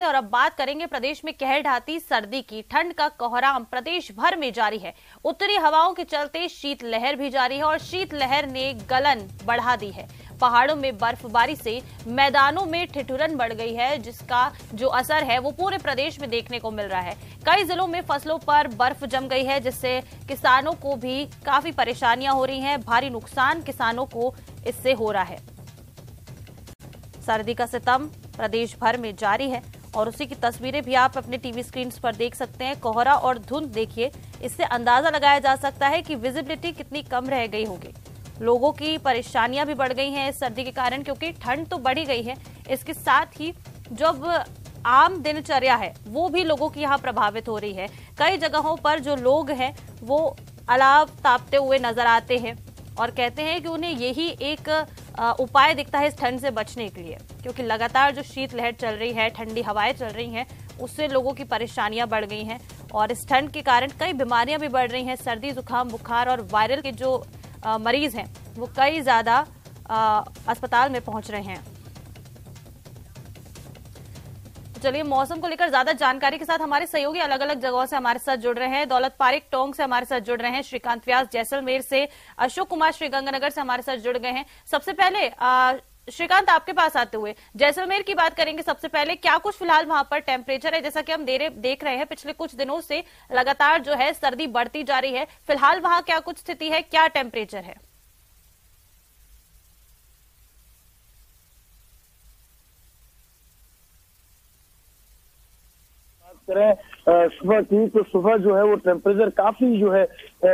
और अब बात करेंगे प्रदेश में कहर ढाती सर्दी की। ठंड का कोहराम प्रदेश भर में जारी है। उत्तरी हवाओं के चलते शीतलहर भी जारी है और शीतलहर ने गलन बढ़ा दी है। पहाड़ों में बर्फबारी से मैदानों में ठिठुरन बढ़ गई है, जिसका जो असर है वो पूरे प्रदेश में देखने को मिल रहा है। कई जिलों में फसलों पर बर्फ जम गई है, जिससे किसानों को भी काफी परेशानियां हो रही हैं। भारी नुकसान किसानों को इससे हो रहा है। सर्दी का सितम प्रदेश भर में जारी है और उसी की तस्वीरें भी आप अपने टीवी स्क्रीन पर देख सकते हैं। कोहरा और धुंध देखिए, इससे अंदाजा लगाया जा सकता है कि विजिबिलिटी कितनी कम रह गई होगी। लोगों की परेशानियां भी बढ़ गई हैं इस सर्दी के कारण, क्योंकि ठंड तो बढ़ी गई है, इसके साथ ही जब आम दिनचर्या है वो भी लोगों की यहाँ प्रभावित हो रही है। कई जगहों पर जो लोग हैं वो अलाव तापते हुए नजर आते हैं और कहते हैं कि उन्हें यही एक उपाय दिखता है इस ठंड से बचने के लिए, क्योंकि लगातार जो शीतलहर चल रही है, ठंडी हवाएं चल रही हैं, उससे लोगों की परेशानियां बढ़ गई हैं और इस ठंड के कारण कई बीमारियां भी बढ़ रही हैं। सर्दी, जुकाम, बुखार और वायरल के जो मरीज हैं वो कई ज्यादा अस्पताल में पहुंच रहे हैं। चलिए, मौसम को लेकर ज्यादा जानकारी के साथ हमारे सहयोगी अलग अलग जगहों से हमारे साथ जुड़ रहे हैं। दौलत पारिक टोंक से हमारे साथ जुड़ रहे हैं, श्रीकांत व्यास जैसलमेर से, अशोक कुमार श्रीगंगानगर से हमारे साथ जुड़ गए हैं। सबसे पहले श्रीकांत, आपके पास आते हुए जैसलमेर की बात करेंगे। सबसे पहले क्या कुछ फिलहाल वहां पर टेम्परेचर है? जैसा कि हम देख रहे हैं पिछले कुछ दिनों से लगातार जो है सर्दी बढ़ती जा रही है, फिलहाल वहां क्या कुछ स्थिति है, क्या टेम्परेचर है? करें सुबह की तो सुबह जो है वो टेम्परेचर काफी जो है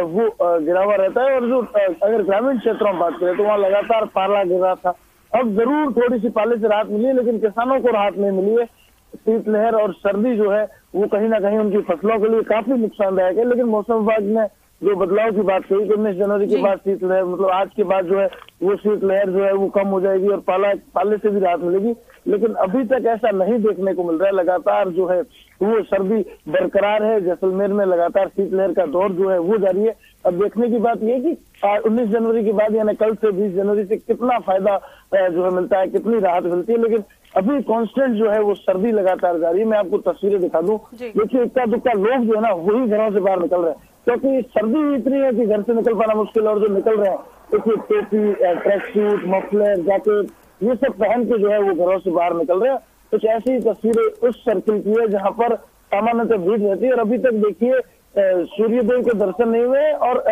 वो गिरा हुआ रहता है और जो अगर ग्रामीण क्षेत्रों में बात करें तो वहाँ लगातार पाला गिर रहा था। अब जरूर थोड़ी सी पाले से राहत मिली है, लेकिन किसानों को राहत नहीं मिली है। शीतलहर और सर्दी जो है वो कहीं ना कहीं उनकी फसलों के लिए काफी नुकसानदायक है। लेकिन मौसम विभाग ने जो बदलाव की बात कही कि 19 जनवरी के बाद शीतलहर, मतलब आज के बाद जो है वो शीतलहर जो है वो कम हो जाएगी और पाले से भी राहत मिलेगी, लेकिन अभी तक ऐसा नहीं देखने को मिल रहा है। लगातार जो है वो सर्दी बरकरार है। जैसलमेर में लगातार शीतलहर का दौर जो है वो जारी है। अब देखने की बात यह है कि 19 जनवरी के बाद यानी कल से 20 जनवरी से कितना फायदा जो है मिलता है, कितनी राहत मिलती है। लेकिन अभी कांस्टेंट जो है वो सर्दी लगातार जारी है। मैं आपको तस्वीरें दिखा दूं, देखिए इक्का दुक्का लोग जो है ना वही घरों से बाहर निकल रहे हैं, क्योंकि सर्दी इतनी है कि घर से निकल पाना मुश्किल है। और जो निकल रहे हैं देखिए टोपी, ट्रैक सूट, मफलर, जैकेट, ये सब पहन के जो है वो घरों से बाहर निकल रहे हैं। कुछ ऐसी तस्वीरें उस सर्किल की है जहां पर सामान्यतः भीड़ रहती है। और अभी तक देखिए सूर्योदय के दर्शन नहीं हुए और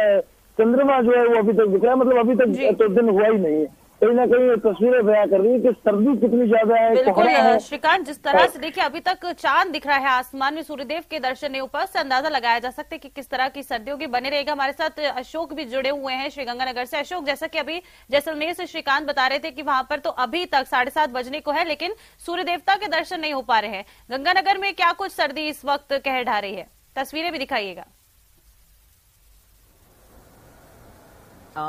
चंद्रमा जो है वो अभी तक दिख रहा है, मतलब अभी तक तो दिन हुआ ही नहीं है। कहीं ना कहीं तस्वीरें बयां कर रही है कि सर्दी कितनी ज्यादा है। बिल्कुल श्रीकांत, जिस तरह से देखिए अभी तक चांद दिख रहा है आसमान में, सूर्यदेव के दर्शन नहीं हो पाए, उससे अंदाजा लगाया जा सकता है कि किस तरह की सर्दी होगी। बने रहेगा। हमारे साथ अशोक भी जुड़े हुए हैं श्रीगंगानगर से। अशोक, जैसा कि अभी जैसलमेर से श्रीकांत बता रहे थे कि वहां पर तो अभी तक 7:30 बजने को है, लेकिन सूर्य देवता के दर्शन नहीं हो पा रहे हैं। गंगानगर में क्या कुछ सर्दी इस वक्त कहर ढा रही है? तस्वीरें भी दिखाइएगा।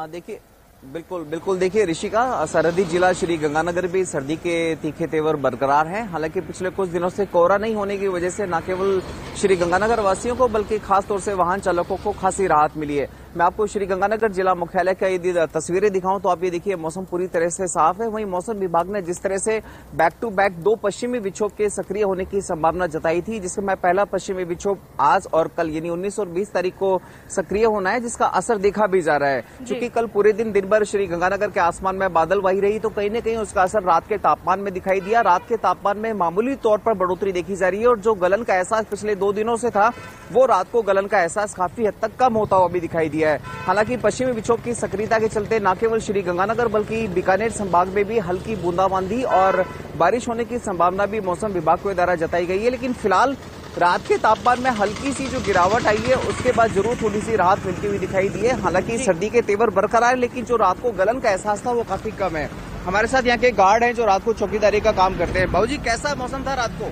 देखिए, बिल्कुल देखिए ऋषिका, सरहदी जिला श्री गंगानगर भी सर्दी के तीखे तेवर बरकरार हैं। हालांकि पिछले कुछ दिनों से कोहरा नहीं होने की वजह से न केवल श्री गंगानगर वासियों को बल्कि खासतौर से वाहन चालकों को खासी राहत मिली है। मैं आपको श्री गंगानगर जिला मुख्यालय का यदि तस्वीरें दिखाऊं तो आप ये देखिए मौसम पूरी तरह से साफ है। वहीं मौसम विभाग ने जिस तरह से बैक टू बैक 2 पश्चिमी विक्षोभ के सक्रिय होने की संभावना जताई थी, जिसमें पहला पश्चिमी विक्षोभ आज और कल यानी 19 और 20 तारीख को सक्रिय होना है, जिसका असर देखा भी जा रहा है। चूंकि कल पूरे दिन भर श्री गंगानगर के आसमान में बादल वाही रही, तो कहीं न कहीं उसका असर रात के तापमान में दिखाई दिया। रात के तापमान में मामूली तौर पर बढ़ोतरी देखी जा रही है और जो गलन का एहसास पिछले 2 दिनों से था, वो रात को गलन का एहसास काफी हद तक कम होता हुआ भी दिखाई दिया है। हालांकि पश्चिमी विक्षोभ की सक्रियता के चलते न केवल श्री गंगानगर बल्कि बीकानेर संभाग में भी हल्की बूंदाबांदी और बारिश होने की संभावना भी मौसम विभाग के द्वारा जताई गई है। लेकिन फिलहाल रात के तापमान में हल्की सी जो गिरावट आई है, उसके बाद जरूर थोड़ी सी राहत मिलती हुई दिखाई दी है। हालांकि सर्दी के तेवर बरकरार है, लेकिन जो रात को गलन का एहसास था वो काफी कम है। हमारे साथ यहाँ के गार्ड हैं जो रात को चौकीदारी का काम करते हैं। बाबूजी, कैसा मौसम था रात को?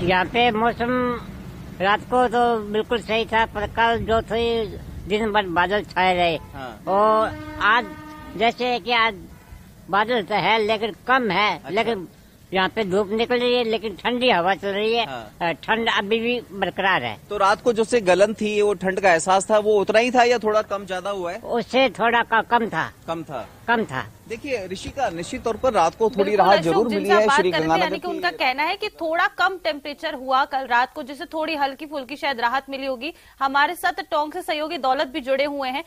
यहाँ पे मौसम रात को तो बिल्कुल सही था, पर कल जो थी दिन भर बादल छाए रहे। और आज जैसे कि आज बादल तो है लेकिन कम है। अच्छा। लेकिन यहाँ पे धूप निकल रही है, लेकिन ठंडी हवा चल रही है। ठंड अभी भी बरकरार है। तो रात को जो से गलन थी, वो ठंड का एहसास था, वो उतना ही था या थोड़ा कम ज्यादा हुआ है? उससे थोड़ा कम था। कम था। कम था। देखिए ऋषिका, निश्चित तौर पर रात को थोड़ी बिल्कुल राहत अशोक, जरूर जिनसे मिली आप है बात श्री कर रहे थे, गंगानगर यानी कि उनका कहना है कि थोड़ा कम टेम्परेचर हुआ कल रात को, जिससे थोड़ी हल्की फुल्की शायद राहत मिली होगी। हमारे साथ टोंक से सहयोगी दौलत भी जुड़े हुए हैं।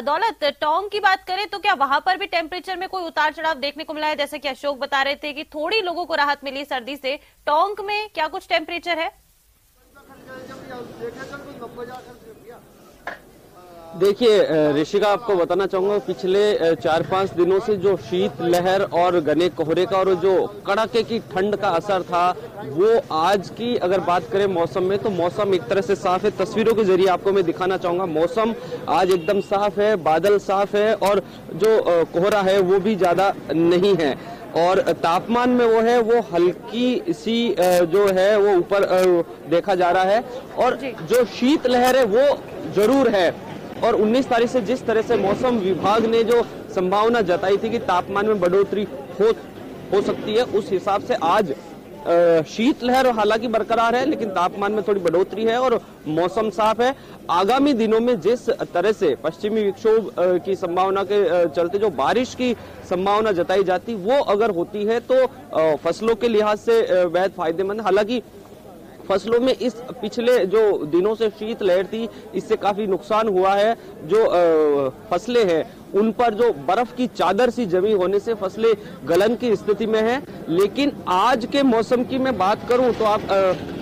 दौलत, टोंक की बात करें तो क्या वहां पर भी टेम्परेचर में कोई उतार चढ़ाव देखने को मिला है? जैसे कि अशोक बता रहे थे कि थोड़ी लोगों को राहत मिली सर्दी से, टोंक में क्या कुछ टेम्परेचर है? देखिए ऋषिका, आपको बताना चाहूंगा पिछले 4-5 दिनों से जो शीत लहर और घने कोहरे का और जो कड़ाके की ठंड का असर था, वो आज की अगर बात करें मौसम में, तो मौसम एक तरह से साफ है। तस्वीरों के जरिए आपको मैं दिखाना चाहूंगा, मौसम आज एकदम साफ है, बादल साफ है और जो कोहरा है वो भी ज्यादा नहीं है और तापमान में वो हल्की सी जो है वो ऊपर देखा जा रहा है और जो शीत लहर है वो जरूर है। और 19 तारीख से जिस तरह से मौसम विभाग ने जो संभावना जताई थी कि तापमान में बढ़ोतरी हो सकती है, उस हिसाब से आज शीतलहर हालांकि बरकरार है, लेकिन तापमान में थोड़ी बढ़ोतरी है और मौसम साफ है। आगामी दिनों में जिस तरह से पश्चिमी विक्षोभ की संभावना के चलते जो बारिश की संभावना जताई जाती, वो अगर होती है तो फसलों के लिहाज से बेहद फायदेमंद। हालांकि फसलों में इस पिछले जो दिनों से शीत लहर थी, इससे काफी नुकसान हुआ है। जो फसलें हैं उन पर जो बर्फ की चादर सी जमी होने से फसलें गलन की स्थिति में है। लेकिन आज के मौसम की मैं बात करूं तो आप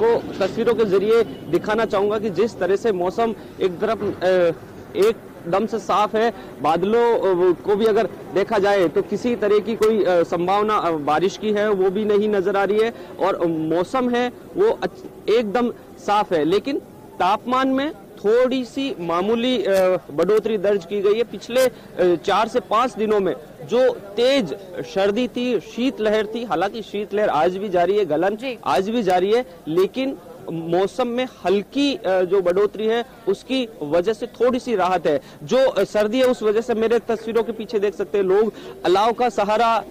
को तस्वीरों के जरिए दिखाना चाहूंगा कि जिस तरह से मौसम एक तरफ एकदम से साफ है, बादलों को भी अगर देखा जाए तो किसी तरह की कोई संभावना बारिश की है वो भी नहीं नजर आ रही है और मौसम है वो एकदम साफ है। लेकिन तापमान में थोड़ी सी मामूली बढ़ोतरी दर्ज की गई है। पिछले 4 से 5 दिनों में जो तेज सर्दी थी, शीतलहर थी, हालांकि शीतलहर आज भी जारी है, गलन आज भी जारी है, लेकिन मौसम में हल्की जो बढ़ोतरी है उसकी वजह से थोड़ी सी राहत है। जो सर्दी है उस वजह से मेरे तस्वीरों के पीछे देख सकते हैं लोग अलाव का सहारा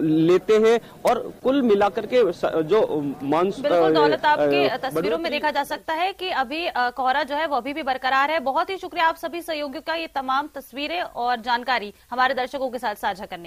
लेते हैं और कुल मिलाकर के जो बिल्कुल दौलत, आपके तस्वीरों में देखा जा सकता है कि अभी कोहरा जो है वो अभी भी बरकरार है। बहुत ही शुक्रिया आप सभी सहयोगियों का ये तमाम तस्वीरें और जानकारी हमारे दर्शकों के साथ साझा करने